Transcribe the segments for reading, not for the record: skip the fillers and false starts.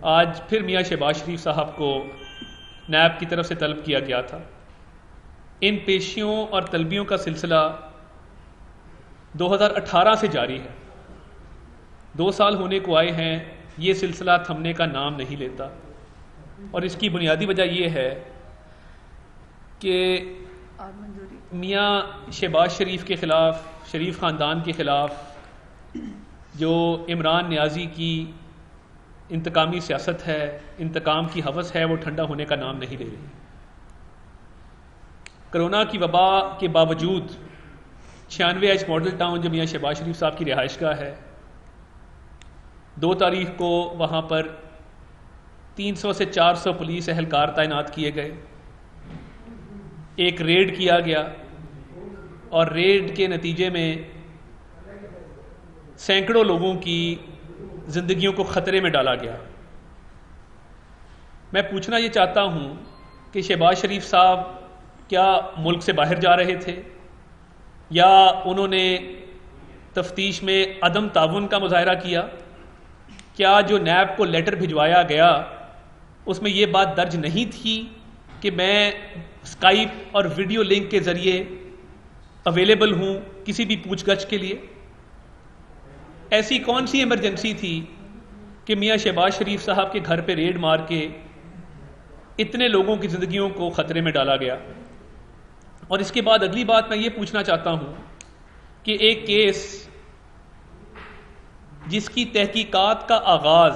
آج پھر میاں شہباز شریف صاحب کو نیب کی طرف سے طلب کیا گیا تھا۔ ان پیشیوں اور طلبیوں کا سلسلہ 2018 سے جاری ہے، 2 سال ہونے کو آئے ہیں، یہ سلسلہ تھمنے کا نام نہیں لیتا، اور اس کی بنیادی وجہ یہ ہے کہ میاں شہباز شریف کے خلاف، شریف خاندان کے خلاف جو عمران نیازی کی انتقامی سیاست ہے، انتقام کی ہوس ہے، وہ ٹھنڈا ہونے کا نام نہیں لے رہی۔ کرونا کی وبا کے باوجود 96H ماڈل ٹاؤن جو میاں شہباز شریف صاحب کی رہائش گاہ ہے، 2 تاریخ کو وہاں پر 300 سے 400 پولیس اہلکار تعینات کیے گئے، ایک ریڈ کیا گیا، اور ریڈ کے نتیجے میں سینکڑوں لوگوں کی زندگیوں کو خطرے میں ڈالا گیا۔ میں پوچھنا یہ چاہتا ہوں کہ شہباز شریف صاحب کیا ملک سے باہر جا رہے تھے، یا انہوں نے تفتیش میں عدم تعاون کا مظاہرہ کیا؟ کیا جو نیب کو لیٹر بھجوایا گیا اس میں یہ بات درج نہیں تھی کہ میں اسکائپ اور ویڈیو لنک کے ذریعے اویلیبل ہوں کسی بھی پوچھ گچھ کے لیے؟ ایسی کون سی ایمرجنسی تھی کہ میاں شہباز شریف صاحب کے گھر پہ ریڈ مار کے اتنے لوگوں کی زندگیوں کو خطرے میں ڈالا گیا؟ اور اس کے بعد اگلی بات میں یہ پوچھنا چاہتا ہوں کہ ایک کیس جس کی تحقیقات کا آغاز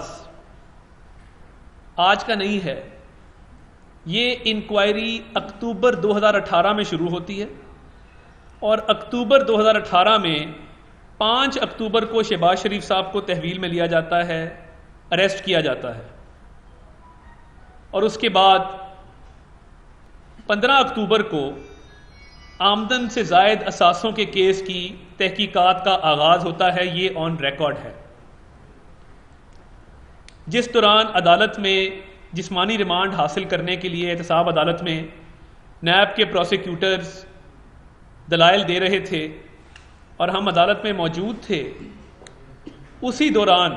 آج کا نہیں ہے، یہ انکوائری اکتوبر 2018 میں شروع ہوتی ہے، اور اکتوبر 2018 میں 5 اکتوبر کو شہباز شریف صاحب کو تحویل میں لیا جاتا ہے، اریسٹ کیا جاتا ہے، اور اس کے بعد 15 اکتوبر کو آمدن سے زائد اثاثوں کے کیس کی تحقیقات کا آغاز ہوتا ہے۔ یہ آن ریکارڈ ہے، جس دوران عدالت میں جسمانی ریمانڈ حاصل کرنے کے لیے احتساب عدالت میں نیب کے پروسیکیوٹرز دلائل دے رہے تھے اور ہم عدالت میں موجود تھے، اسی دوران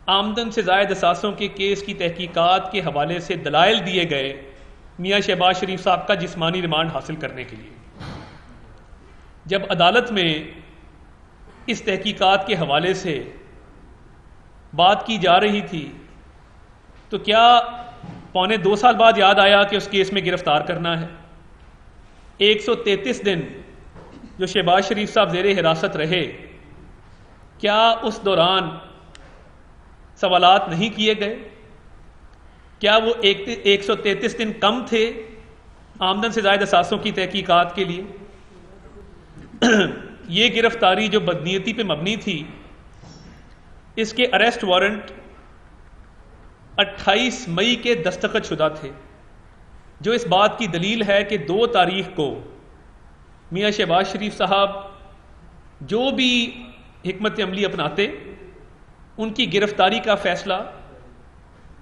آمدن سے زائد اثاثوں کے کیس کی تحقیقات کے حوالے سے دلائل دیے گئے میاں شہباز شریف صاحب کا جسمانی ریمانڈ حاصل کرنے کے لیے۔ جب عدالت میں اس تحقیقات کے حوالے سے بات کی جا رہی تھی تو کیا 1.25 سال بعد یاد آیا کہ اس کیس میں گرفتار کرنا ہے؟ 133 دن جو شہباز شریف صاحب زیر حراست رہے، کیا اس دوران سوالات نہیں کیے گئے؟ کیا وہ 133 دن کم تھے آمدن سے زائد اثاثوں کی تحقیقات کے لیے؟ یہ گرفتاری جو بدنیتی پہ مبنی تھی، اس کے اریسٹ وارنٹ 28 مئی کے دستخط شدہ تھے، جو اس بات کی دلیل ہے کہ 2 تاریخ کو میاں شہباز شریف صاحب جو بھی حکمت عملی اپناتے، ان کی گرفتاری کا فیصلہ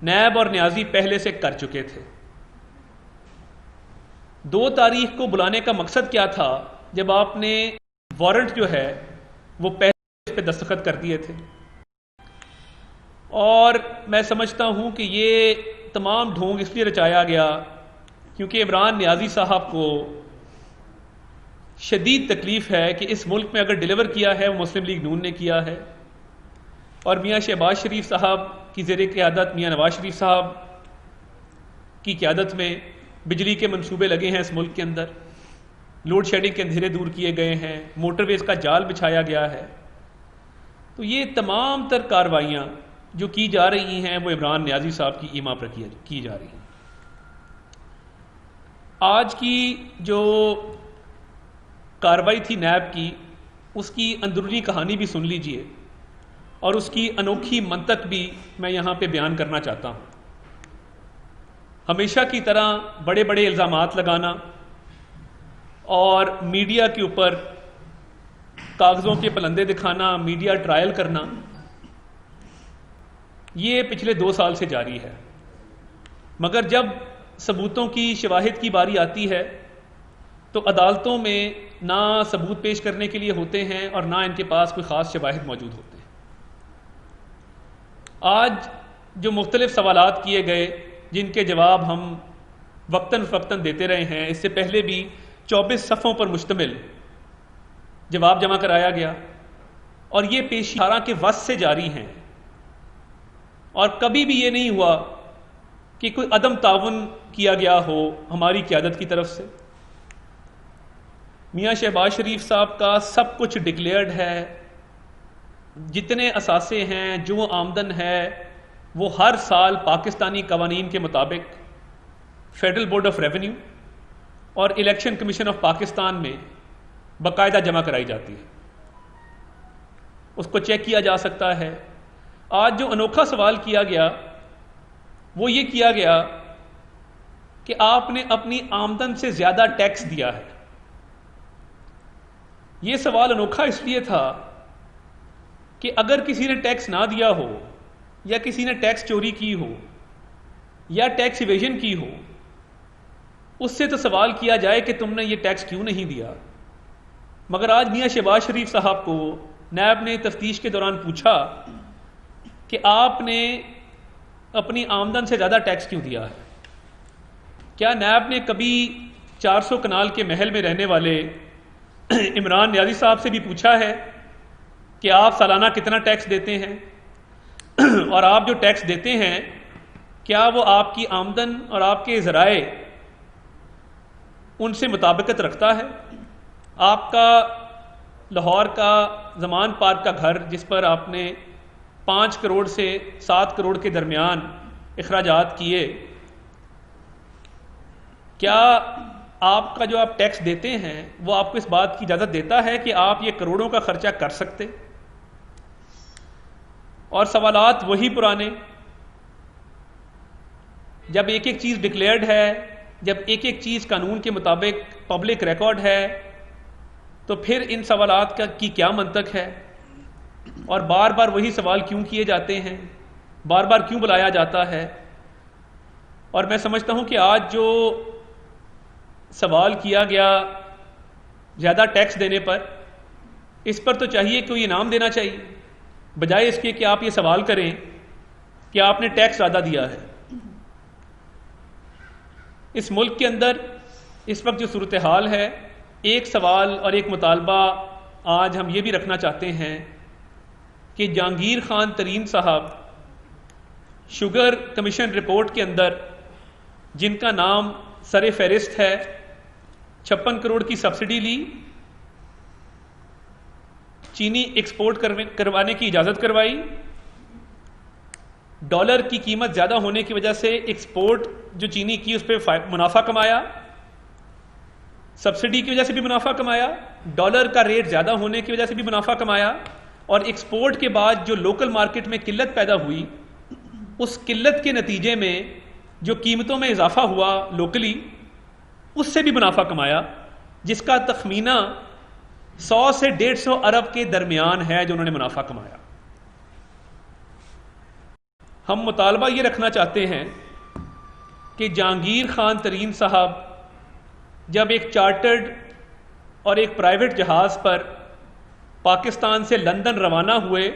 نیب اور نیازی پہلے سے کر چکے تھے۔ 2 تاریخ کو بلانے کا مقصد کیا تھا جب آپ نے وارنٹ جو ہے وہ پہلے اس پہ دستخط کر دیے تھے؟ اور میں سمجھتا ہوں کہ یہ تمام ڈھونگ اس لیے رچایا گیا کیونکہ عمران نیازی صاحب کو شدید تکلیف ہے کہ اس ملک میں اگر ڈیلیور کیا ہے وہ مسلم لیگ نون نے کیا ہے، اور میاں شہباز شریف صاحب کی زیر قیادت، میاں نواز شریف صاحب کی قیادت میں بجلی کے منصوبے لگے ہیں اس ملک کے اندر، لوڈ شیڈنگ کے اندھیرے دور کیے گئے ہیں، موٹر ویز کا جال بچھایا گیا ہے۔ تو یہ تمام تر کارروائیاں جو کی جا رہی ہیں وہ عمران نیازی صاحب کی ایما پر کی جا رہی ہیں۔ آج کی جو کارروائی تھی نیب کی، اس کی اندرونی کہانی بھی سن لیجئے، اور اس کی انوکھی منطق بھی میں یہاں پہ بیان کرنا چاہتا ہوں۔ ہمیشہ کی طرح بڑے بڑے الزامات لگانا اور میڈیا کے اوپر کاغذوں کے پلندے دکھانا، میڈیا ٹرائل کرنا، یہ پچھلے 2 سال سے جاری ہے، مگر جب ثبوتوں کی، شواہد کی باری آتی ہے تو عدالتوں میں نہ ثبوت پیش کرنے کے لیے ہوتے ہیں اور نہ ان کے پاس کوئی خاص شواہد موجود ہوتے ہیں۔ آج جو مختلف سوالات کیے گئے جن کے جواب ہم وقتاً فوقتاً دیتے رہے ہیں، اس سے پہلے بھی 24 صفحوں پر مشتمل جواب جمع کرایا گیا، اور یہ پیشی 18 کے وسط سے جاری ہیں، اور کبھی بھی یہ نہیں ہوا کہ کوئی عدم تعاون کیا گیا ہو ہماری قیادت کی طرف سے۔ میاں شہباز شریف صاحب کا سب کچھ ڈکلیئرڈ ہے، جتنے اثاثے ہیں، جو آمدن ہے، وہ ہر سال پاکستانی قوانین کے مطابق فیڈرل بورڈ آف ریونیو اور الیکشن کمیشن آف پاکستان میں باقاعدہ جمع کرائی جاتی ہے، اس کو چیک کیا جا سکتا ہے۔ آج جو انوکھا سوال کیا گیا وہ یہ کیا گیا کہ آپ نے اپنی آمدن سے زیادہ ٹیکس دیا ہے۔ یہ سوال انوکھا اس لیے تھا کہ اگر کسی نے ٹیکس نہ دیا ہو، یا کسی نے ٹیکس چوری کی ہو، یا ٹیکس ایویژن کی ہو، اس سے تو سوال کیا جائے کہ تم نے یہ ٹیکس کیوں نہیں دیا۔ مگر آج میاں شہباز شریف صاحب کو نیب نے تفتیش کے دوران پوچھا کہ آپ نے اپنی آمدن سے زیادہ ٹیکس کیوں دیا ہے؟ کیا نیب نے کبھی 400 کنال کے محل میں رہنے والے عمران نیازی صاحب سے بھی پوچھا ہے کہ آپ سالانہ کتنا ٹیکس دیتے ہیں، اور آپ جو ٹیکس دیتے ہیں کیا وہ آپ کی آمدن اور آپ کے ذرائع ان سے مطابقت رکھتا ہے؟ آپ کا لاہور کا زمان پارک کا گھر، جس پر آپ نے 5 کروڑ سے 7 کروڑ کے درمیان اخراجات کیے، کیا آپ کا جو آپ ٹیکس دیتے ہیں وہ آپ کو اس بات کی اجازت دیتا ہے کہ آپ یہ کروڑوں کا خرچہ کر سکتے؟ اور سوالات وہی پرانے، جب ایک ایک چیز ڈکلیئرڈ ہے، جب ایک ایک چیز قانون کے مطابق پبلک ریکارڈ ہے، تو پھر ان سوالات کی کیا منطق ہے؟ اور بار بار وہی سوال کیوں کیے جاتے ہیں؟ بار بار کیوں بلایا جاتا ہے؟ اور میں سمجھتا ہوں کہ آج جو سوال کیا گیا زیادہ ٹیکس دینے پر، اس پر تو چاہیے کوئی انعام دینا چاہیے، بجائے اس کے کہ آپ یہ سوال کریں کہ آپ نے ٹیکس زیادہ دیا ہے۔ اس ملک کے اندر اس وقت جو صورتحال ہے، ایک سوال اور ایک مطالبہ آج ہم یہ بھی رکھنا چاہتے ہیں کہ جہانگیر خان ترین صاحب شوگر کمیشن رپورٹ کے اندر، جن کا نام سر فہرست ہے، 56 کروڑ کی سبسڈی لی، چینی ایکسپورٹ کروانے کی اجازت کروائی، ڈالر کی قیمت زیادہ ہونے کی وجہ سے ایکسپورٹ جو چینی کی اس پہ منافع کمایا، سبسڈی کی وجہ سے بھی منافع کمایا، ڈالر کا ریٹ زیادہ ہونے کی وجہ سے بھی منافع کمایا، اور ایکسپورٹ کے بعد جو لوکل مارکیٹ میں قلت پیدا ہوئی، اس قلت کے نتیجے میں جو قیمتوں میں اضافہ ہوا لوکلی، اس سے بھی منافع کمایا، جس کا تخمینہ 100 سے 150 ارب کے درمیان ہے جو انہوں نے منافع کمایا۔ ہم مطالبہ یہ رکھنا چاہتے ہیں کہ جہانگیر خان ترین صاحب جب ایک چارٹرڈ اور ایک پرائیویٹ جہاز پر پاکستان سے لندن روانہ ہوئے،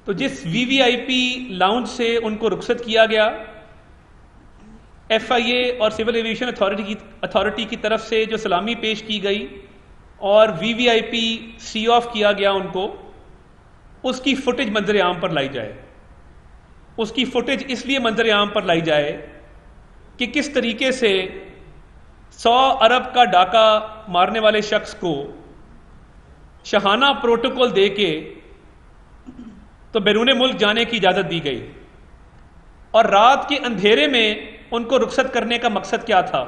تو جس وی وی آئی پی لاؤنج سے ان کو رخصت کیا گیا، ایف آئی اے اور سول ایویشن اتھارٹی کی طرف سے جو سلامی پیش کی گئی اور وی وی آئی پی سی آف کیا گیا ان کو، اس کی فوٹیج منظر عام پر لائی جائے۔ اس کی فوٹیج اس لیے منظر عام پر لائی جائے کہ کس طریقے سے 100 ارب کا ڈاکہ مارنے والے شخص کو شاہانہ پروٹوکول دے کے تو بیرون ملک جانے کی اجازت دی گئی، اور رات کے اندھیرے میں ان کو رخصت کرنے کا مقصد کیا تھا؟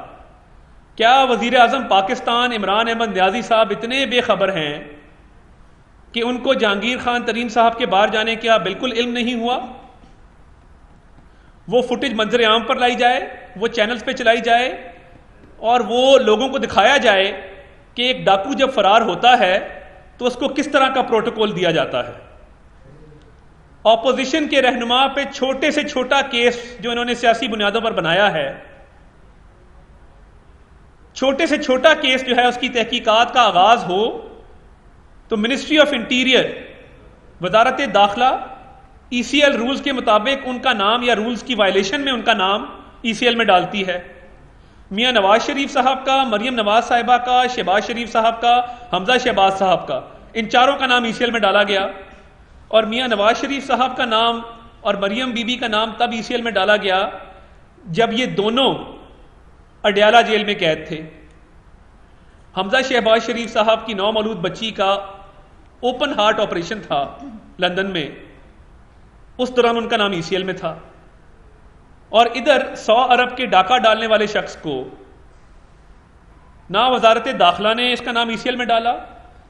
کیا وزیر اعظم پاکستان عمران احمد نیازی صاحب اتنے بے خبر ہیں کہ ان کو جہانگیر خان ترین صاحب کے باہر جانے کا بالکل علم نہیں ہوا؟ وہ فوٹیج منظر عام پر لائی جائے، وہ چینلز پہ چلائی جائے، اور وہ لوگوں کو دکھایا جائے کہ ایک ڈاکو جب فرار ہوتا ہے تو اس کو کس طرح کا پروٹوکول دیا جاتا ہے۔ اپوزیشن کے رہنما پہ چھوٹے سے چھوٹا کیس جو انہوں نے سیاسی بنیادوں پر بنایا ہے، چھوٹے سے چھوٹا کیس جو ہے اس کی تحقیقات کا آغاز ہو تو منسٹری آف انٹیریئر، وزارت داخلہ ECL رولز کے مطابق ان کا نام یا رولز کی وائلیشن میں ان کا نام ECL میں ڈالتی ہے. میاں نواز شریف صاحب کا، مریم نواز صاحبہ کا، شہباز شریف صاحب کا، حمزہ شہباز صاحب کا، ان چاروں کا نام ECL میں ڈالا گیا. اور میاں نواز شریف صاحب کا نام اور مریم بی بی کا نام تب ECL میں ڈالا گیا جب یہ دونوں اڈیالہ جیل میں قید تھے. حمزہ شہباز شریف صاحب کی 9 مولود بچی کا اوپن ہارٹ آپریشن تھا لندن میں، اس دوران ان کا نام ECL میں تھا. اور ادھر 100 ارب کے ڈاکہ ڈالنے والے شخص کو نہ وزارت داخلہ نے اس کا نام ECL میں ڈالا،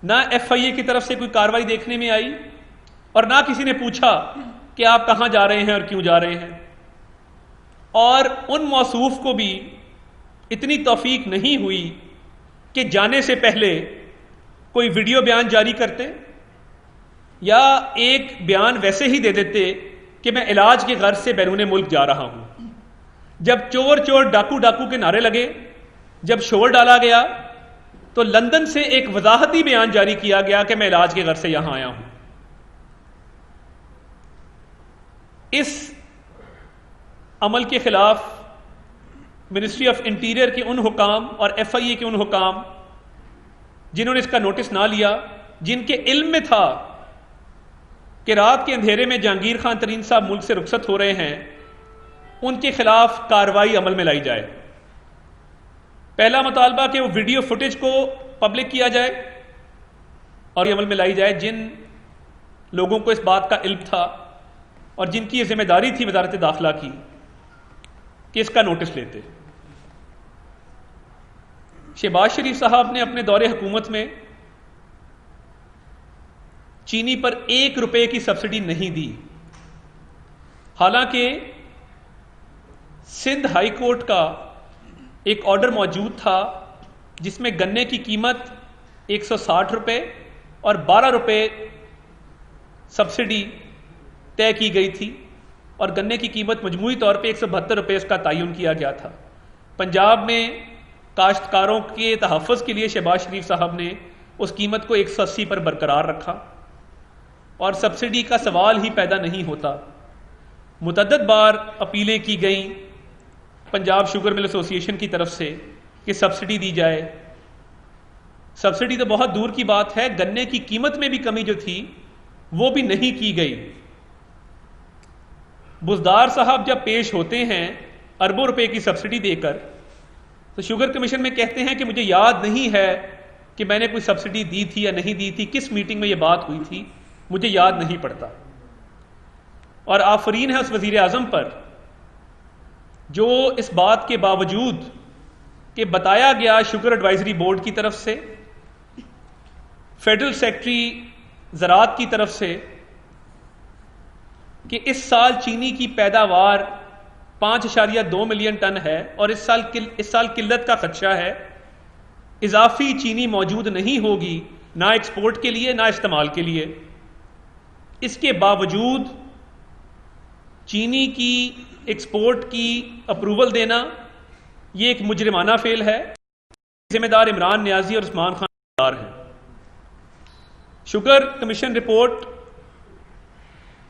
نہ FIA کی طرف سے کوئی کارروائی دیکھنے میں آئی، اور نہ کسی نے پوچھا کہ آپ کہاں جا رہے ہیں اور کیوں جا رہے ہیں. اور ان موصوف کو بھی اتنی توفیق نہیں ہوئی کہ جانے سے پہلے کوئی ویڈیو بیان جاری کرتے یا ایک بیان ویسے ہی دے دیتے کہ میں علاج کے غرض سے بیرون ملک جا رہا ہوں. جب چور چور ڈاکو ڈاکو کے نعرے لگے، جب شور ڈالا گیا، تو لندن سے ایک وضاحتی بیان جاری کیا گیا کہ میں علاج کے غرض سے یہاں آیا ہوں. اس عمل کے خلاف منسٹری آف انٹیریئر کے ان حکام اور FIA کے ان حکام جنہوں نے اس کا نوٹس نہ لیا، جن کے علم میں تھا کہ رات کے اندھیرے میں جہانگیر خان ترین صاحب ملک سے رخصت ہو رہے ہیں، ان کے خلاف کارروائی عمل میں لائی جائے. پہلا مطالبہ کہ وہ ویڈیو فوٹیج کو پبلک کیا جائے اور یہ عمل میں لائی جائے جن لوگوں کو اس بات کا علم تھا اور جن کی یہ ذمہ داری تھی وزارت داخلہ کی کہ اس کا نوٹس لیتے. شہباز شریف صاحب نے اپنے دور حکومت میں چینی پر 1 روپے کی سبسڈی نہیں دی، حالانکہ سندھ ہائی کورٹ کا ایک آرڈر موجود تھا جس میں گنے کی قیمت 160 روپے اور 12 روپے سبسڈی طے کی گئی تھی، اور گنے کی قیمت مجموعی طور پہ 172 روپے اس کا تعین کیا گیا تھا. پنجاب میں کاشتکاروں کے تحفظ کے لیے شہباز شریف صاحب نے اس قیمت کو 180 پر برقرار رکھا اور سبسڈی کا سوال ہی پیدا نہیں ہوتا. متعدد بار اپیلیں کی گئیں پنجاب شوگر مل ایسوسی ایشن کی طرف سے کہ سبسڈی دی جائے. سبسڈی تو بہت دور کی بات ہے، گنے کی قیمت میں بھی کمی جو تھی وہ بھی نہیں کی گئی. بزدار صاحب جب پیش ہوتے ہیں اربوں روپے کی سبسڈی دے کر، تو شوگر کمیشن میں کہتے ہیں کہ مجھے یاد نہیں ہے کہ میں نے کوئی سبسڈی دی تھی یا نہیں دی تھی، کس میٹنگ میں یہ بات ہوئی تھی مجھے یاد نہیں پڑتا. اور آفرین ہے اس وزیر اعظم پر جو اس بات کے باوجود کہ بتایا گیا شوگر ایڈوائزری بورڈ کی طرف سے، فیڈرل سیکرٹری زراعت کی طرف سے، کہ اس سال چینی کی پیداوار 5.2 ملین ٹن ہے اور اس سال قلت کا خدشہ ہے، اضافی چینی موجود نہیں ہوگی نہ ایکسپورٹ کے لیے نہ استعمال کے لیے. اس کے باوجود چینی کی ایکسپورٹ کی اپروول دینا یہ ایک مجرمانہ فعل ہے. ذمہ دار عمران نیازی اور عثمان خان ہیں. شوگر کمیشن رپورٹ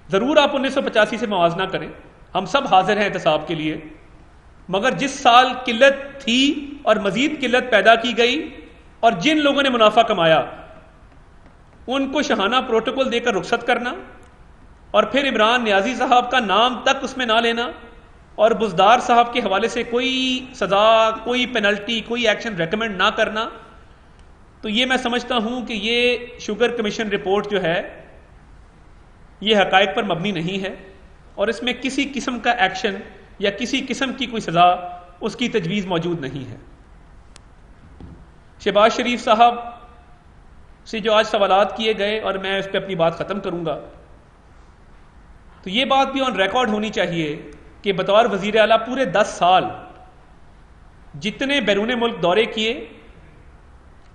ضرور آپ 1985 سے موازنہ کریں، ہم سب حاضر ہیں احتساب کے لیے، مگر جس سال قلت تھی اور مزید قلت پیدا کی گئی اور جن لوگوں نے منافع کمایا ان کو شاہانہ پروٹوکول دے کر رخصت کرنا اور پھر عمران نیازی صاحب کا نام تک اس میں نہ لینا اور بزدار صاحب کے حوالے سے کوئی سزا، کوئی پینلٹی، کوئی ایکشن ریکمینڈ نہ کرنا، تو یہ میں سمجھتا ہوں کہ یہ شوگر کمیشن رپورٹ جو ہے یہ حقائق پر مبنی نہیں ہے اور اس میں کسی قسم کا ایکشن یا کسی قسم کی کوئی سزا اس کی تجویز موجود نہیں ہے. شہباز شریف صاحب سے جو آج سوالات کیے گئے اور میں اس پہ اپنی بات ختم کروں گا، تو یہ بات بھی آن ریکارڈ ہونی چاہیے کہ بطور وزیر اعلیٰ پورے 10 سال جتنے بیرون ملک دورے کیے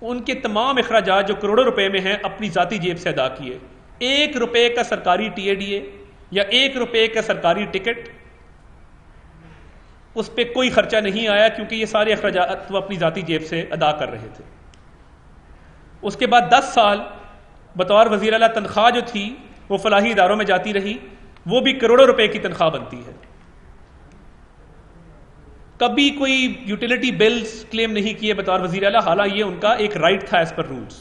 ان کے تمام اخراجات جو کروڑوں روپے میں ہیں اپنی ذاتی جیب سے ادا کیے. 1 روپے کا سرکاری TADA یا 1 روپے کا سرکاری ٹکٹ اس پہ کوئی خرچہ نہیں آیا کیونکہ یہ سارے اخراجات وہ اپنی ذاتی جیب سے ادا کر رہے تھے. اس کے بعد 10 سال بطور وزیر اعلیٰ تنخواہ جو تھی وہ فلاحی اداروں میں جاتی رہی، وہ بھی کروڑوں روپے کی تنخواہ بنتی ہے. کبھی کوئی یوٹیلیٹی بلز کلیم نہیں کیے بطور وزیر اعلیٰ، حالانکہ یہ ان کا ایک رائٹ تھا ایز پر رولز.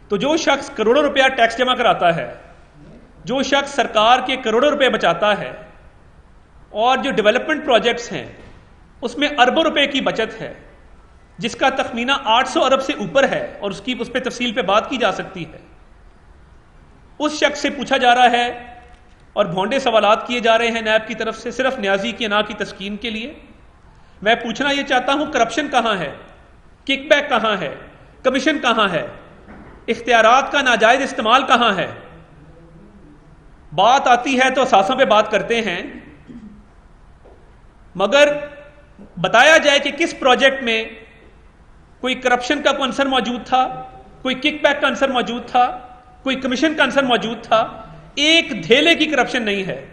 تو جو شخص کروڑوں روپیہ ٹیکس جمع کراتا ہے، جو شخص سرکار کے کروڑوں روپے بچاتا ہے، اور جو ڈیولپمنٹ پروجیکٹس ہیں اس میں اربوں روپے کی بچت ہے، جس کا تخمینہ 800 ارب سے اوپر ہے، اور اس پہ تفصیل پہ بات کی جا سکتی ہے، اس شخص سے پوچھا جا رہا ہے اور بھونڈے سوالات کیے جا رہے ہیں نیب کی طرف سے صرف نیازی کی انا کی تسکین کے لیے. میں پوچھنا یہ چاہتا ہوں، کرپشن کہاں ہے؟ کک بیک کہاں ہے؟ کمیشن کہاں ہے؟ اختیارات کا ناجائز استعمال کہاں ہے؟ بات آتی ہے تو اثاثوں پہ بات کرتے ہیں، مگر بتایا جائے کہ کس پروجیکٹ میں کوئی کرپشن کا کوئی عنصر موجود تھا، کوئی کک بیک کا عنصر موجود تھا، کوئی کمیشن کا عنصر موجود تھا. ایک دھیلے کی کرپشن نہیں ہے.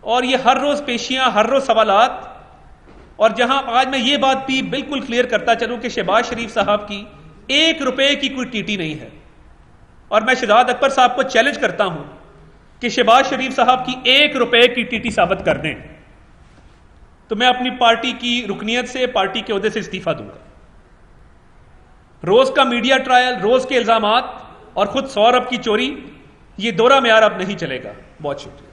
اور یہ ہر روز پیشیاں، ہر روز سوالات. اور جہاں آج میں یہ بات بھی بالکل کلیئر کرتا چلوں کہ شہباز شریف صاحب کی 1 روپے کی کوئی ٹی ٹی نہیں ہے، اور میں شہزاد اکبر صاحب کو چیلنج کرتا ہوں کہ شہباز شریف صاحب کی 1 روپے کی ٹی ٹی ثابت کر دیں تو میں اپنی پارٹی کی رکنیت سے، پارٹی کے عہدے سے استعفیٰ دوں گا. روز کا میڈیا ٹرائل، روز کے الزامات اور خود 100 ارب کی چوری، یہ دورہ معیار اب نہیں چلے گا. بہت شکریہ.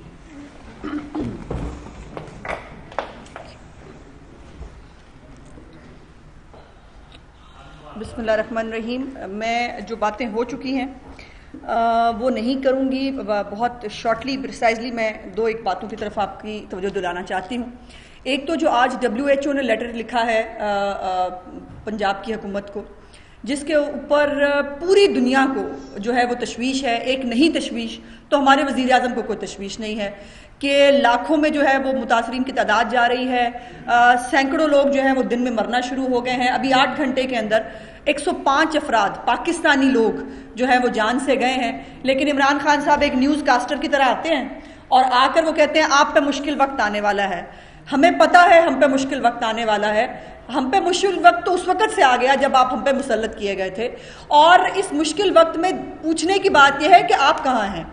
بسم اللہ الرحمن الرحیم. میں جو باتیں ہو چکی ہیں وہ نہیں کروں گی، بہت شارٹلی پریسائزلی میں 2-1 باتوں کی طرف آپ کی توجہ دلانا چاہتی ہوں. ایک تو جو آج WHO نے لیٹر لکھا ہے پنجاب کی حکومت کو، جس کے اوپر پوری دنیا کو جو ہے وہ تشویش ہے. ایک نہیں تشویش تو ہمارے وزیر اعظم کو کوئی تشویش نہیں ہے کہ لاکھوں میں جو ہے وہ متاثرین کی تعداد جا رہی ہے، سینکڑوں لوگ جو ہیں وہ دن میں مرنا شروع ہو گئے ہیں. ابھی 8 گھنٹے کے اندر 105 افراد پاکستانی لوگ جو ہے وہ جان سے گئے ہیں. لیکن عمران خان صاحب ایک نیوز کاسٹر کی طرح آتے ہیں اور آ کر وہ کہتے ہیں آپ پہ مشکل وقت آنے والا ہے. ہمیں پتہ ہے ہم پہ مشکل وقت آنے والا ہے. ہم پہ مشکل وقت تو اس وقت سے آ گیا جب آپ ہم پہ مسلط کیے گئے تھے، اور اس مشکل وقت میں پوچھنے کی بات یہ ہے کہ آپ کہاں ہیں؟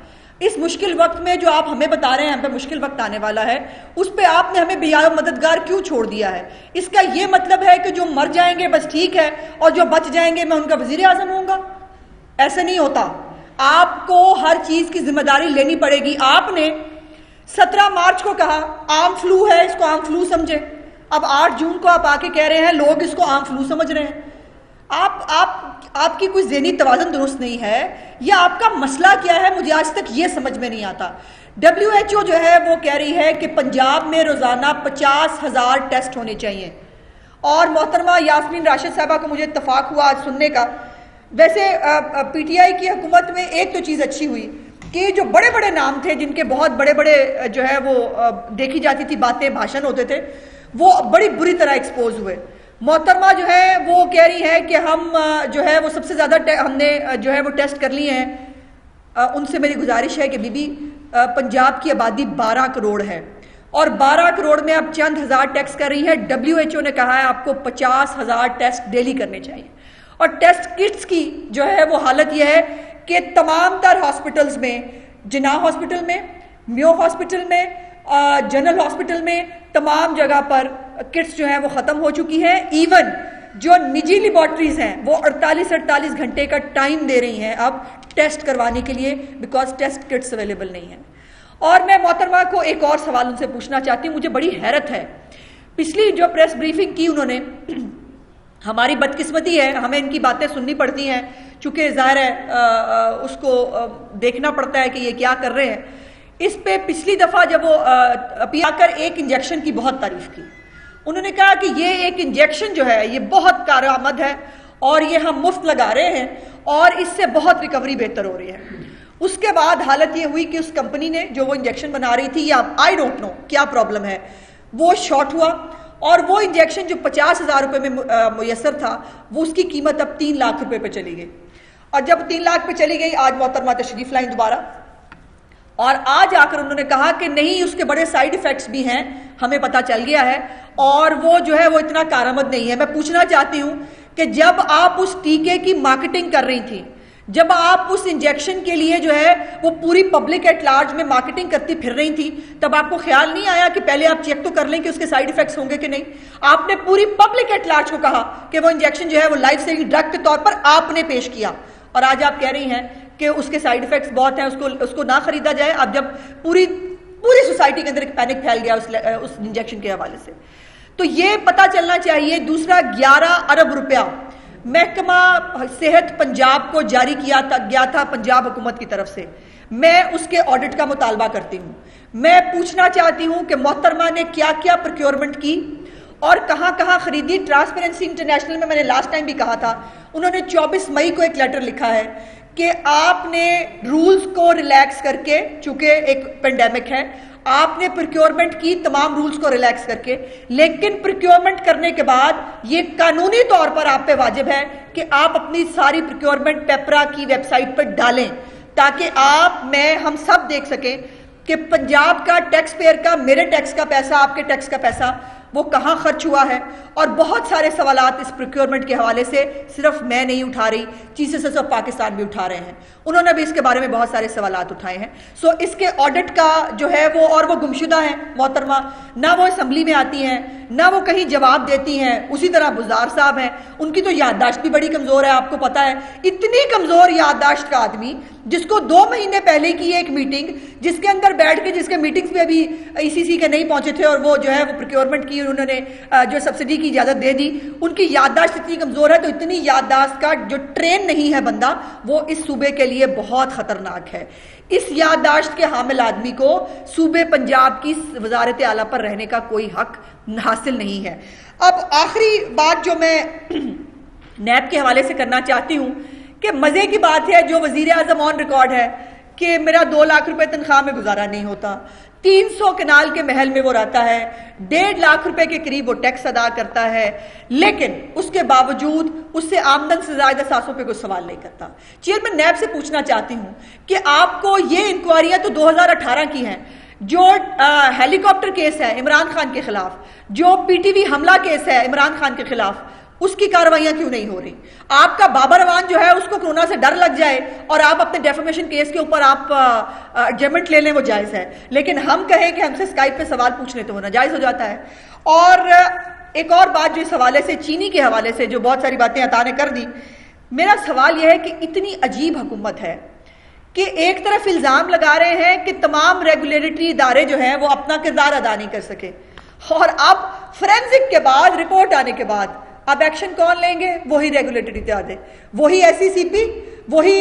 اس مشکل وقت میں جو آپ ہمیں بتا رہے ہیں ہم پہ مشکل وقت آنے والا ہے، اس پہ آپ نے ہمیں بے مددگار کیوں چھوڑ دیا ہے؟ اس کا یہ مطلب ہے کہ جو مر جائیں گے بس ٹھیک ہے اور جو بچ جائیں گے میں ان کا وزیر اعظم ہوں گا؟ ایسے نہیں ہوتا. آپ کو ہر چیز کی ذمہ داری لینی پڑے گی. آپ نے 17 مارچ کو کہا عام فلو ہے، اس کو عام فلو سمجھے. اب 8 جون کو آپ آ کے کہہ رہے ہیں لوگ اس کو عام فلو سمجھ رہے ہیں. آپ کی کوئی ذہنی توازن درست نہیں ہے، یا آپ کا مسئلہ کیا ہے؟ مجھے آج تک یہ سمجھ میں نہیں آتا. WHO جو ہے وہ کہہ رہی ہے کہ پنجاب میں روزانہ 50,000 ٹیسٹ ہونے چاہیے. اور محترمہ یاسمین راشد صاحبہ کو مجھے اتفاق ہوا آج سننے کا. ویسے PTI کی حکومت میں ایک تو چیز اچھی ہوئی کہ جو بڑے بڑے نام تھے، جن کے بہت بڑے بڑے جو ہے وہ دیکھی جاتی تھی باتیں، بھاشن ہوتے تھے، وہ بڑی بری طرح ایکسپوز ہوئے. محترمہ جو ہے وہ کہہ رہی ہے کہ ہم جو ہے وہ سب سے زیادہ ہم نے جو ہے وہ ٹیسٹ کر لیے ہیں. ان سے میری گزارش ہے کہ پنجاب کی آبادی 12 کروڑ ہے، اور 12 کروڑ میں اب چند ہزار ٹیسٹ کر رہی ہے. WHO نے کہا ہے آپ کو 50,000 ٹیسٹ ڈیلی کرنے چاہیے. اور ٹیسٹ کٹس کی جو ہے وہ حالت یہ ہے کہ تمام تر ہاسپٹلز میں، جناح ہاسپٹل میں، میو ہاسپٹل میں، جنرل ہاسپٹل میں، تمام جگہ پر کٹس جو ہیں وہ ختم ہو چکی ہیں. ایون جو نجی لیبارٹریز ہیں وہ 48 گھنٹے کا ٹائم دے رہی ہیں اب ٹیسٹ کروانے کے لیے، بیکاز ٹیسٹ کٹس اویلیبل نہیں ہیں. اور میں محترمہ کو ایک اور سوال ان سے پوچھنا چاہتی ہوں. مجھے بڑی حیرت ہے، پچھلی جو پریس بریفنگ کی انہوں نے، ہماری بدقسمتی ہے ہمیں ان کی باتیں سننی پڑتی ہیں چونکہ ظاہر ہے اس کو دیکھنا پڑتا ہے کہ یہ کیا کر رہے ہیں. اس پہ پچھلی دفعہ جب وہ اپیل کر ایک انجیکشن کی بہت تعریف کی، انہوں نے کہا کہ یہ ایک انجیکشن جو ہے یہ بہت کارآمد ہے اور یہ ہم مفت لگا رہے ہیں اور اس سے بہت ریکوری بہتر ہو رہی ہے. اس کے بعد حالت یہ ہوئی کہ اس کمپنی نے جو وہ انجیکشن بنا رہی تھی، یا آئی ڈونٹ نو کیا پرابلم ہے، وہ شارٹ ہوا، اور وہ انجیکشن جو 50,000 روپے میں میسر تھا وہ اس کی قیمت اب 3 لاکھ روپے پہ چلی گئی. اور جب 3 لاکھ پہ چلی گئی، آج محترمہ تشریف لائیں دوبارہ، اور آج آ کر انہوں نے کہا کہ نہیں اس کے بڑے سائیڈ ایفیکٹس بھی ہیں، ہمیں پتہ چل گیا ہے اور وہ جو ہے وہ اتنا کارآمد نہیں ہے. میں پوچھنا چاہتی ہوں کہ جب آپ اس ٹیکے کی مارکیٹنگ کر رہی تھی، جب آپ اس انجیکشن کے لیے جو ہے وہ پوری پبلک ایٹ لارج میں مارکیٹنگ کرتی پھر رہی تھی، تب آپ کو خیال نہیں آیا کہ پہلے آپ چیک تو کر لیں کہ اس کے سائیڈ ایفیکٹس ہوں گے کہ نہیں؟ آپ نے پوری پبلک ایٹ لارج کو کہا کہ وہ انجیکشن جو ہے وہ لائف سیونگ ڈرگ کے طور پر آپ نے پیش کیا، اور آج آپ کہہ رہی ہیں کہ اس کے سائیڈ ایفیکٹس بہت ہیں، اس کو نہ خریدا جائے۔ اب جب پوری سوسائٹی کے اندر ایک پینک پھیل گیا اس انجیکشن کے حوالے سے، تو یہ پتہ چلنا چاہیے۔ دوسرا، 11 ارب روپیہ محکمہ صحت پنجاب کو جاری کیا گیا تھا پنجاب حکومت کی طرف سے، میں اس کے آڈٹ کا مطالبہ کرتی ہوں۔ میں پوچھنا چاہتی ہوں کہ محترمہ نے کیا کیا پروکیورمنٹ کی اور کہاں کہاں خریدی۔ ٹرانسپیرنسی انٹرنیشنل میں نے لاسٹ ٹائم بھی کہا تھا، انہوں نے 24 مئی کو ایک لیٹر لکھا ہے کہ آپ نے رولز کو ریلیکس کر کے، چونکہ ایک پینڈیمک ہے، آپ نے پروکیورمنٹ کی تمام رولز کو ریلیکس کر کے، لیکن پروکیورمنٹ کرنے کے بعد یہ قانونی طور پر آپ پہ واجب ہے کہ آپ اپنی ساری پروکیورمنٹ پیپرا کی ویب سائٹ پر ڈالیں، تاکہ آپ، میں، ہم سب دیکھ سکیں کہ پنجاب کا ٹیکس پیئر کا، میرے ٹیکس کا پیسہ، آپ کے ٹیکس کا پیسہ وہ کہاں خرچ ہوا ہے۔ اور بہت سارے سوالات اس پروکیورمنٹ کے حوالے سے صرف میں نہیں اٹھا رہی، چیف سیکریٹری آف پاکستان بھی اٹھا رہے ہیں، انہوں نے بھی اس کے بارے میں بہت سارے سوالات اٹھائے ہیں۔ سو اس کے آڈٹ کا جو ہے وہ، اور وہ گمشدہ ہیں محترمہ، نہ وہ اسمبلی میں آتی ہیں نہ وہ کہیں جواب دیتی ہیں۔ اسی طرح بزدار صاحب ہیں، ان کی تو یادداشت بھی بڑی کمزور ہے، آپ کو پتہ ہے۔ اتنی کمزور یادداشت کا آدمی جس کو 2 مہینے پہلے کی ایک میٹنگ، جس کے اندر بیٹھ کے، جس کے میٹنگز میں بھی ECC کے نہیں پہنچے تھے، اور وہ جو ہے وہ پروکیورمنٹ کی انہوں نے جو سبسڈی کی اجازت دے دی، ان کی یادداشت اتنی کمزور ہے۔ تو اتنی یادداشت کا جو ٹرین نہیں ہے بندہ، وہ اس صوبے کے لیے بہت خطرناک ہے۔ اس یادداشت کے حامل آدمی کو صوبے پنجاب کی وزارت اعلیٰ پر رہنے کا کوئی حق حاصل نہیں ہے۔ اب آخری بات جو میں نیب کے حوالے سے کرنا چاہتی ہوں کہ مزے کی بات ہے، جو وزیر اعظم آن ریکارڈ ہے کہ میرا 2 لاکھ روپے تنخواہ میں گزارا نہیں ہوتا، 300 کنال کے محل میں وہ رہتا ہے، 1.5 لاکھ روپے کے قریب وہ ٹیکس ادا کرتا ہے، لیکن اس کے باوجود اس سے آمدن سے زائد اثاثوں پہ کوئی سوال نہیں کرتا۔ چیئرمین نیب سے پوچھنا چاہتی ہوں کہ آپ کو یہ انکوائریاں تو 2018 کی ہیں، جو ہیلی کاپٹر کیس ہے عمران خان کے خلاف، جو PTV حملہ کیس ہے عمران خان کے خلاف، اس کی کاروائیاں کیوں نہیں ہو رہی؟ آپ کا بابر اوان جو ہے اس کو کرونا سے ڈر لگ جائے اور آپ اپنے ڈیفیمیشن کیس کے اوپر آپ ایڈجمنٹ لے لیں، وہ جائز ہے، لیکن ہم کہیں کہ ہم سے اسکائپ پہ سوال پوچھ لیں تو وہ ناجائز ہو جاتا ہے۔ اور ایک اور بات جو اس حوالے سے، چینی کے حوالے سے جو بہت ساری باتیں عطا نے کر دی، میرا سوال یہ ہے کہ اتنی عجیب حکومت ہے کہ ایک طرف الزام لگا رہے ہیں کہ تمام ریگولیٹری ادارے جو ہیں وہ اپنا کردار ادا نہیں کر سکے، اور اب فورینزک کے بعد، رپورٹ آنے کے بعد اب ایکشن کون لیں گے؟ وہی ریگولیٹری ادارے، وہی SECP، وہی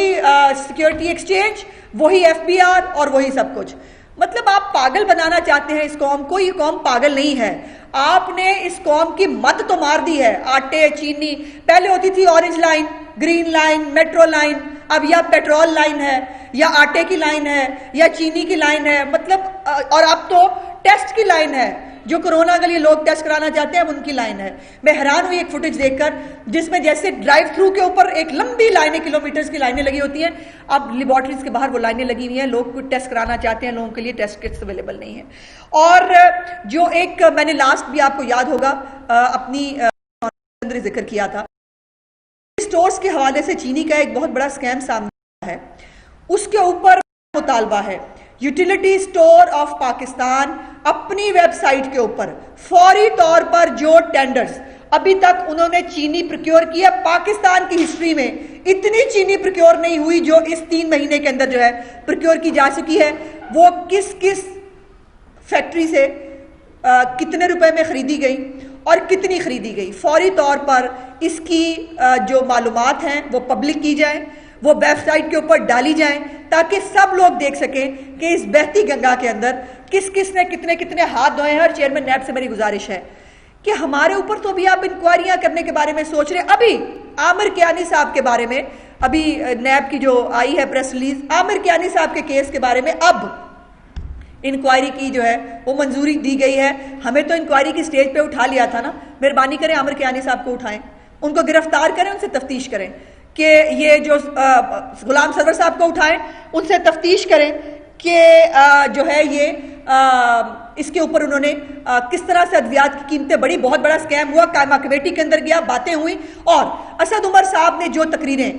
سیکیورٹی ایکسچینج، وہی FBR اور وہی سب کچھ۔ مطلب آپ پاگل بنانا چاہتے ہیں اس قوم کو۔ یہ قوم پاگل نہیں ہے، آپ نے اس قوم کی مت تو مار دی ہے۔ آٹے، چینی، پہلے ہوتی تھی orange line, green line, metro line, اب یا پیٹرول لائن ہے، یا آٹے کی لائن ہے، یا چینی کی لائن ہے، مطلب، اور اب تو ٹیسٹ کی لائن ہے، جو کرونا کے لیے لوگ ٹیسٹ کرانا چاہتے ہیں ان کی لائن ہے۔ میں حیران ہوئی ایک فوٹیج دیکھ کر جس میں جیسے ڈرائیو تھرو کے اوپر ایک لمبی لائنیں، کلومیٹرز کی لائنیں لگی ہوتی ہیں، اب لیبارٹریز کے باہر وہ لائنیں لگی ہوئی ہیں، لوگ کوئی ٹیسٹ کرانا چاہتے ہیں، لوگوں کے لیے ٹیسٹ کٹس اویلیبل نہیں ہیں۔ اور جو ایک میں نے لاسٹ بھی آپ کو یاد ہوگا اپنی اندر ذکر کیا تھا، اسٹورز کے حوالے سے چینی کا ایک بہت بڑا اسکیم سامنے ہے، اس کے اوپر مطالبہ ہے یوٹیلیٹی اسٹور آف پاکستان اپنی ویب سائٹ کے اوپر فوری طور پر جو ٹینڈرز ابھی تک انہوں نے چینی پروکیور کیا، پاکستان کی ہسٹری میں اتنی چینی پروکیور نہیں ہوئی جو اس 3 مہینے کے اندر جو ہے پروکیور کی جا چکی ہے، وہ کس کس فیکٹری سے کتنے روپے میں خریدی گئی اور کتنی خریدی گئی، فوری طور پر اس کی جو معلومات ہیں وہ پبلک کی جائیں، وہ ویب سائٹ کے اوپر ڈالی جائیں، تاکہ سب لوگ دیکھ سکیں کہ اس بہتی گنگا کے اندر کس کس نے کتنے کتنے ہاتھ دھوئے ہیں۔ اور چیئرمین نیب سے میری گزارش ہے کہ ہمارے اوپر تو ابھی آپ انکوائریاں کرنے کے بارے میں سوچ رہے ہیں۔ ابھی عامر کیانی صاحب کے بارے میں ابھی نیب کی جو آئی ہے پریس ریلیز، عامر کیانی صاحب کے کیس کے بارے میں اب انکوائری کی جو ہے وہ منظوری دی گئی ہے۔ ہمیں تو انکوائری کی سٹیج پہ اٹھا لیا تھا نا، مہربانی کریں عامر کیانی صاحب کو اٹھائیں، ان کو گرفتار کریں، ان سے تفتیش کریں کہ یہ جو غلام سرور صاحب کو اٹھائیں، ان سے تفتیش کریں کہ جو ہے یہ اس کے اوپر انہوں نے کس طرح سے ادویات کی قیمتیں بڑھی، بہت بڑا سکیم ہوا، قائمہ کمیٹی کے اندر گیا، باتیں ہوئیں، اور اسد عمر صاحب نے جو تقریریں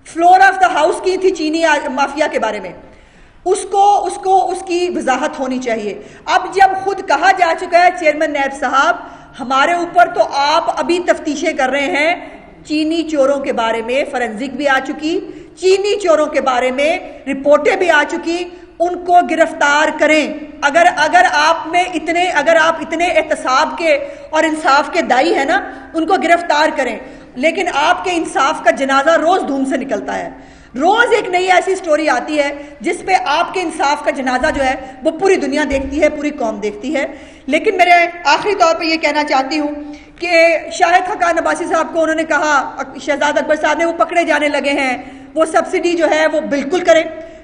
فلور آف دا ہاؤس کی تھی چینی مافیا کے بارے میں، اس کی وضاحت ہونی چاہیے۔ اب جب خود کہا جا چکا ہے چیئرمین نیب صاحب ہمارے اوپر، تو آپ ابھی تفتیشیں کر رہے ہیں چینی چوروں کے بارے میں، فورینزک بھی آ چکی، چینی چوروں کے بارے میں رپورٹیں بھی آ چکی، ان کو گرفتار کریں۔ اگر آپ اتنے احتساب کے اور انصاف کے دائی ہیں نا، ان کو گرفتار کریں۔ لیکن آپ کے انصاف کا جنازہ روز دھوم سے نکلتا ہے، روز ایک نئی ایسی سٹوری آتی ہے جس پہ آپ کے انصاف کا جنازہ جو ہے وہ پوری دنیا دیکھتی ہے، پوری قوم دیکھتی ہے۔ لیکن میرے آخری طور پہ یہ کہنا چاہتی ہوں کہ شاہد خاقان عباسی صاحب کو انہوں نے کہا، شہزاد اکبر صاحب نے، وہ پکڑے جانے لگے ہیں، وہ سبسڈی جو ہے وہ بالکل کریں۔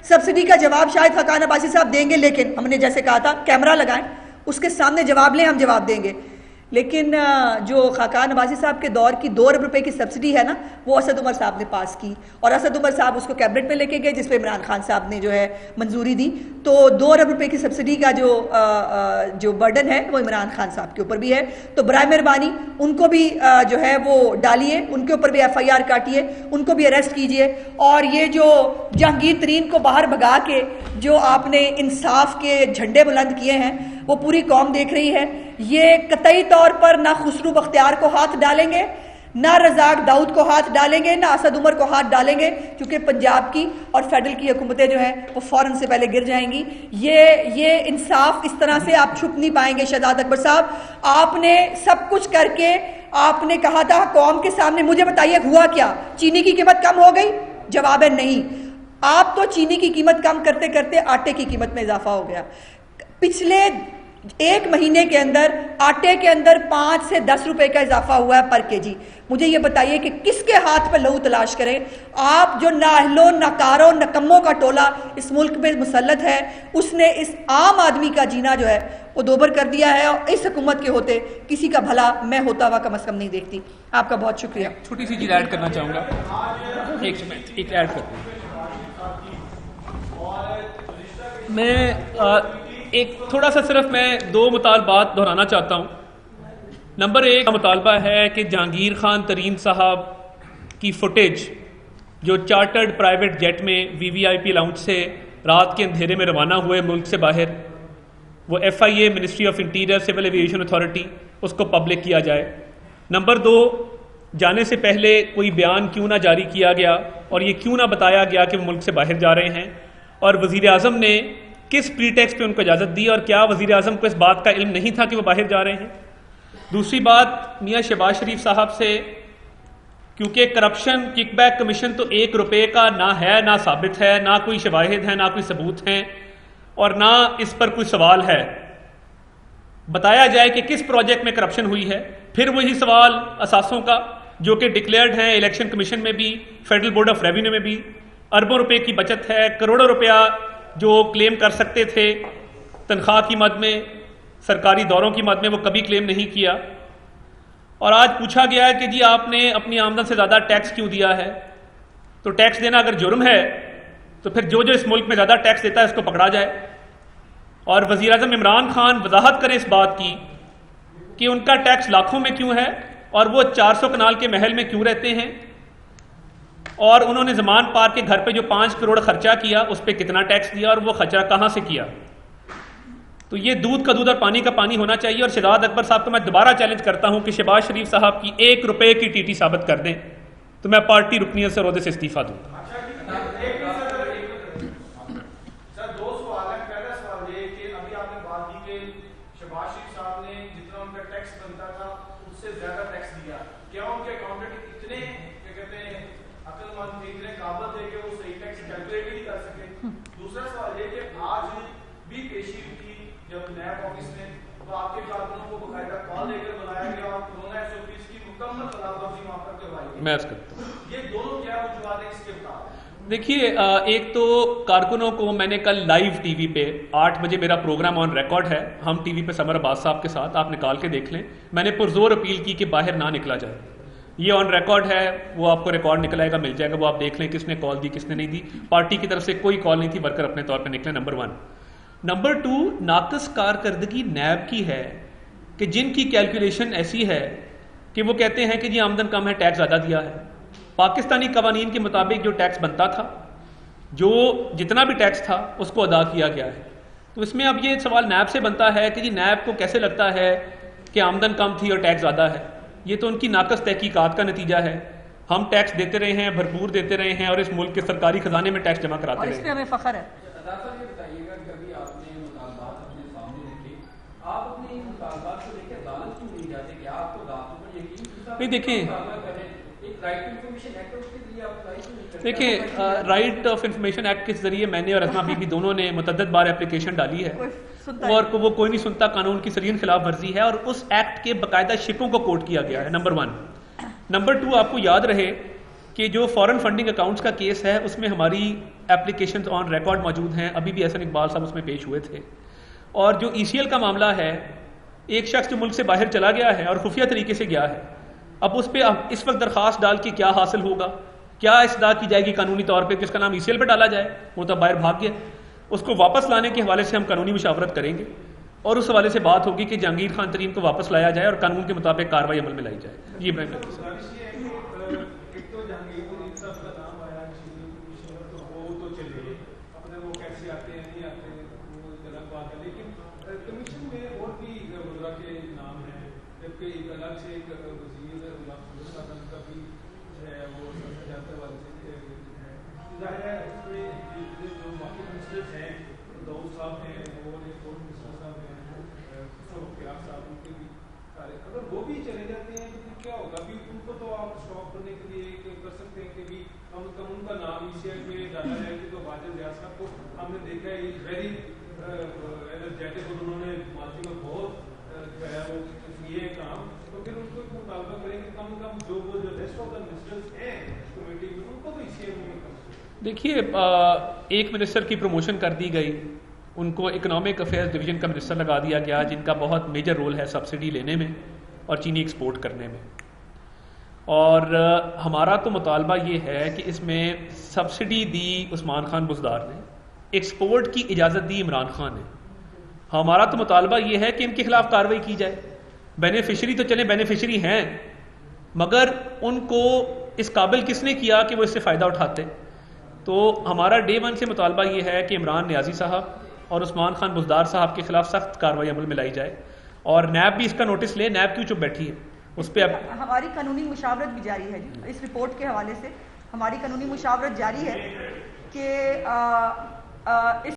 سبسڈی کا جواب شاہد خاقان عباسی صاحب دیں گے، لیکن ہم نے جیسے کہا تھا کیمرہ لگائیں، اس کے سامنے جواب لیں، ہم جواب دیں گے۔ لیکن جو خاقان عباسی صاحب کے دور کی 2 ارب روپے کی سبسڈی ہے نا، وہ اسد عمر صاحب نے پاس کی، اور اسد عمر صاحب اس کو کیبنٹ میں لے کے گئے، جس پہ عمران خان صاحب نے جو ہے منظوری دی۔ تو 2 ارب روپے کی سبسڈی کا جو برڈن ہے وہ عمران خان صاحب کے اوپر بھی ہے۔ تو برائے مہربانی ان کو بھی جو ہے وہ ڈالیے، ان کے اوپر بھی FIR کاٹیے، ان کو بھی اریسٹ کیجیے۔ اور یہ جو جہانگیر ترین کو باہر بھگا کے جو آپ نے انصاف کے جھنڈے بلند کیے ہیں، وہ پوری قوم دیکھ رہی ہے۔ یہ قطعی طور پر نہ خسرو بختیار کو ہاتھ ڈالیں گے، نہ رزاق داؤد کو ہاتھ ڈالیں گے، نہ اسد عمر کو ہاتھ ڈالیں گے، کیونکہ پنجاب کی اور فیڈرل کی حکومتیں جو ہیں وہ فوراً سے پہلے گر جائیں گی۔ یہ انصاف اس طرح سے آپ چھپ نہیں پائیں گے شہزاد اکبر صاحب۔ آپ نے سب کچھ کر کے آپ نے کہا تھا قوم کے سامنے، مجھے بتائیے ہوا کیا؟ چینی کی قیمت کم ہو گئی؟ جواب ہے نہیں۔ آپ تو چینی کی قیمت کم کرتے کرتے آٹے کی قیمت میں اضافہ ہو گیا۔ پچھلے 1 مہینے کے اندر آٹے کے اندر 5 سے 10 روپے کا اضافہ ہوا ہے پر kg۔ مجھے یہ بتائیے کہ کس کے ہاتھ پہ لہو تلاش کریں؟ آپ جو نااہلوں، ناکاروں، نکموں کا ٹولہ اس ملک میں مسلط ہے، اس نے اس عام آدمی کا جینا جو ہے وہ دوبر کر دیا ہے، اور اس حکومت کے ہوتے کسی کا بھلا میں ہوتا ہوا کم از کم نہیں دیکھتی۔ آپ کا بہت شکریہ۔ چھوٹی سی چیز ایڈ کرنا چاہوں گا، ایک ایڈ کر دوں میں، ایک تھوڑا سا صرف میں 2 مطالبات دہرانا چاہتا ہوں۔ نمبر 1 کا مطالبہ ہے کہ جہانگیر خان ترین صاحب کی فوٹیج جو چارٹرڈ پرائیویٹ جیٹ میں VVIP لاؤنج سے رات کے اندھیرے میں روانہ ہوئے ملک سے باہر، وہ FIA ministry of interior civil aviation authority اس کو پبلک کیا جائے۔ نمبر 2، جانے سے پہلے کوئی بیان کیوں نہ جاری کیا گیا اور یہ کیوں نہ بتایا گیا کہ وہ ملک سے باہر جا رہے ہیں، اور وزیر اعظم نے کس پریٹیکسٹ پہ ان کو اجازت دی، اور کیا وزیر اعظم کو اس بات کا علم نہیں تھا کہ وہ باہر جا رہے ہیں۔ دوسری بات میاں شہباز شریف صاحب سے، کیونکہ کرپشن کک بیک کمیشن تو 1 روپے کا نہ ہے، نہ ثابت ہے، نہ کوئی شواہد ہیں، نہ کوئی ثبوت ہیں، اور نہ اس پر کوئی سوال ہے، بتایا جائے کہ کس پروجیکٹ میں کرپشن ہوئی ہے۔ پھر وہی سوال اثاثوں کا جو کہ ڈکلیئرڈ ہیں الیکشن کمیشن میں بھی، فیڈرل بورڈ آف ریونیو میں بھی، اربوں روپے کی بچت ہے، کروڑوں روپیہ جو کلیم کر سکتے تھے تنخواہ کی مد میں، سرکاری دوروں کی مد میں، وہ کبھی کلیم نہیں کیا۔ اور آج پوچھا گیا ہے کہ جی آپ نے اپنی آمدن سے زیادہ ٹیکس کیوں دیا ہے؟ تو ٹیکس دینا اگر جرم ہے تو پھر جو اس ملک میں زیادہ ٹیکس دیتا ہے اس کو پکڑا جائے۔ اور وزیر اعظم عمران خان وضاحت کریں اس بات کی کہ ان کا ٹیکس لاکھوں میں کیوں ہے، اور وہ 400 کنال کے محل میں کیوں رہتے ہیں، اور انہوں نے زمان پارک کے گھر پہ جو 5 کروڑ خرچہ کیا اس پہ کتنا ٹیکس دیا، اور وہ خرچہ کہاں سے کیا۔ تو یہ دودھ کا دودھ اور پانی کا پانی ہونا چاہیے۔ اور شہزاد اکبر صاحب کو میں دوبارہ چیلنج کرتا ہوں کہ شہباز شریف صاحب کی 1 روپے کی TT ثابت کر دیں تو میں پارٹی رکنیت سے عہدے سے استعفیٰ دوں۔ میں عرض کرتا ہوں، دیکھیے ایک تو کارکنوں کو میں نے کل لائیو ٹی وی پہ 8 بجے میرا پروگرام آن ریکارڈ ہے، ہم ٹی وی پہ سمر عباس صاحب کے ساتھ، آپ نکال کے دیکھ لیں، میں نے پرزور اپیل کی کہ باہر نہ نکلا جائے۔ یہ آن ریکارڈ ہے، وہ آپ کو ریکارڈ نکل آئے گا، مل جائے گا، وہ آپ دیکھ لیں کس نے کال دی کس نے نہیں دی۔ پارٹی کی طرف سے کوئی کال نہیں تھی، ورکر اپنے طور پہ نکلے، نمبر 1۔ نمبر 2، ناقص کارکردگی نیب کی ہے کہ جن کی کیلکولیشن ایسی ہے کہ وہ کہتے ہیں کہ جی آمدن کم ہے، ٹیکس زیادہ دیا ہے۔ پاکستانی قوانین کے مطابق جو ٹیکس بنتا تھا، جو جتنا بھی ٹیکس تھا اس کو ادا کیا گیا ہے. تو اس میں اب یہ سوال نیب سے بنتا ہے کہ جی نیب کو کیسے لگتا ہے کہ آمدن کم تھی اور ٹیکس زیادہ ہے؟ یہ تو ان کی ناقص تحقیقات کا نتیجہ ہے. ہم ٹیکس دیتے رہے ہیں، بھرپور دیتے رہے ہیں، اور اس ملک کے سرکاری خزانے میں ٹیکس جمع کراتے اور رہے اس ہیں. پہ ہمیں فخر ہے. صاحب یہ بتائیے گا کہ ابھی آپ نے مطالبات اپنے سامنے رکھے، آپ اپنے ان مطالبات کو لے کے عدالت کیوں نہیں جاتے؟ کیا آپ کو عدالتوں پر یقین نہیں دیکھیں، ایک رائٹ ٹو انفارمیشن ایکٹ ہے، اس کے لیے آپ اپلائی کیوں نہیں کرتے؟ دیکھیں رائٹ آف انفارمیشن ایکٹ کے ذریعے میں نے اور ازما بی بی دونوں نے متعدد بار اپلیکیشن ڈالی ہے، اور وہ کوئی نہیں سنتا، قانون کی سرین خلاف ورزی ہے، اور اس ایکٹ کے باقاعدہ شکوں کو کوٹ کیا گیا ہے. نمبر 1. نمبر 2، آپ کو یاد رہے کہ جو فارن فنڈنگ اکاؤنٹس کا کیس ہے اس میں ہماری اپلیکیشنز آن ریکارڈ موجود ہیں. ابھی بھی احسن اقبال صاحب اس میں پیش ہوئے تھے. اور جو ECL کا معاملہ ہے، ایک شخص جو ملک سے باہر چلا گیا ہے اور خفیہ طریقے سے گیا ہے، اب اس پہ اس وقت درخواست ڈال کے کیا حاصل ہوگا، کیا اصلاح کی جائے گی قانونی طور پہ، جس کا نام ECL پہ ڈالا جائے، وہ تو باہر بھاگ گیا. اس کو واپس لانے کے حوالے سے ہم قانونی مشاورت کریں گے، اور اس حوالے سے بات ہوگی کہ جہانگیر خان ترین کو واپس لایا جائے اور قانون کے مطابق کارروائی عمل میں لائی جائے. جی ابراہیم نقوی صاحب. اگر وہ بھی چلے جاتے ہیں تو کیا ہوگا؟ ابھی ان کو تو آپ اسٹاپ کرنے کے لیے کر سکتے ہیں کہ بھی کم از کم ان کا نام ECL میں ڈالا جائے کہ تو واجد ریاض صاحب کو ہم نے دیکھا ہے ویری انرجیٹک، اور انہوں نے معاشی میں بہت یہ کام، تو پھر ان کو مطالبہ کریں کہ کم از کم جو ریسٹ آف دا منسٹرز ہیں کمیٹی میں ان کو تو ECL میں کر سکتے. دیکھیے ایک منسٹر کی پروموشن کر دی گئی، ان کو اکنامک افیئرز ڈویژن کا منسٹر لگا دیا گیا، جن کا بہت میجر رول ہے سبسڈی لینے میں اور چینی ایکسپورٹ کرنے میں. اور ہمارا تو مطالبہ یہ ہے کہ اس میں سبسڈی دی عثمان خان بزدار نے، ایکسپورٹ کی اجازت دی عمران خان نے. ہمارا تو مطالبہ یہ ہے کہ ان کے خلاف کارروائی کی جائے. بینیفیشری تو چلیں بینیفیشری ہیں، مگر ان کو اس قابل کس نے کیا کہ وہ اس سے فائدہ اٹھاتے؟ تو ہمارا ڈے 1 سے مطالبہ یہ ہے کہ عمران نیازی صاحب اور عثمان خان بزدار صاحب کے خلاف سخت کارروائی عمل میں لائی جائے، اور نیب بھی اس کا نوٹس لے. نیب کیوں چپ بیٹھی ہے اس پہ؟ اب ہماری قانونی مشاورت بھی جاری ہے جی. اس رپورٹ کے حوالے سے ہماری قانونی مشاورت جاری ہے کہ اس